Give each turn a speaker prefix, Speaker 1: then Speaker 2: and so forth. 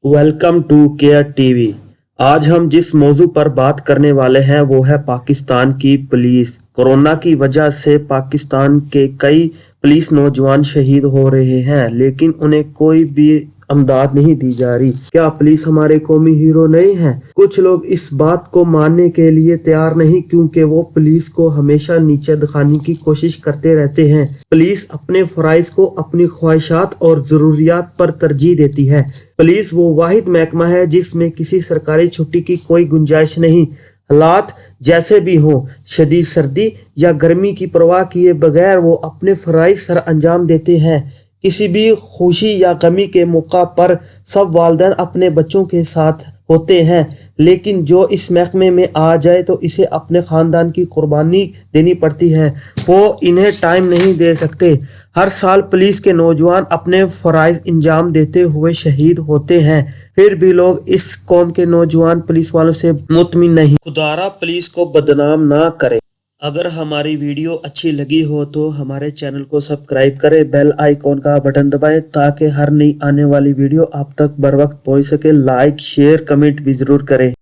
Speaker 1: Welcome to care TV. आज हम जिस मौजू पर बात करने वाले हैं वो है पाकिस्तान की पुलिस। कोरोना की वजह से पाकिस्तान के कई पुलिस नौजवान शहीद हो रहे हैं, लेकिन उन्हें कोई भी अमदाद नहीं दी जा रही। क्या पुलिस हमारे कौमी हीरो नहीं है? कुछ लोग इस बात को मानने के लिए तैयार नहीं, क्योंकि वो पुलिस को हमेशा नीचे दिखाने की कोशिश करते रहते हैं। पुलिस अपने फराइज को अपनी ख्वाहिशात और जरूरियात पर तरजीह देती है। पुलिस वो वाहिद महकमा है जिसमें किसी सरकारी छुट्टी की कोई गुंजाइश नहीं। हालात जैसे भी हों, शदीद सर्दी या गर्मी की परवाह किए बगैर वो अपने फराइज सर अंजाम देते हैं। किसी भी खुशी या गमी के मौका पर सब वालिदैन अपने बच्चों के साथ होते हैं, लेकिन जो इस महकमे में आ जाए तो इसे अपने ख़ानदान की कुर्बानी देनी पड़ती है। वो इन्हें टाइम नहीं दे सकते। हर साल पुलिस के नौजवान अपने फ़राइज़ अंजाम देते हुए शहीद होते हैं, फिर भी लोग इस कौम के नौजवान पुलिस वालों से मुतमिन नहीं। खुदारा पुलिस को बदनाम ना करे। अगर हमारी वीडियो अच्छी लगी हो तो हमारे चैनल को सब्सक्राइब करें, बेल आइकॉन का बटन दबाएं ताकि हर नई आने वाली वीडियो आप तक बर वक्त पहुंच सके। लाइक, शेयर, कमेंट भी ज़रूर करें।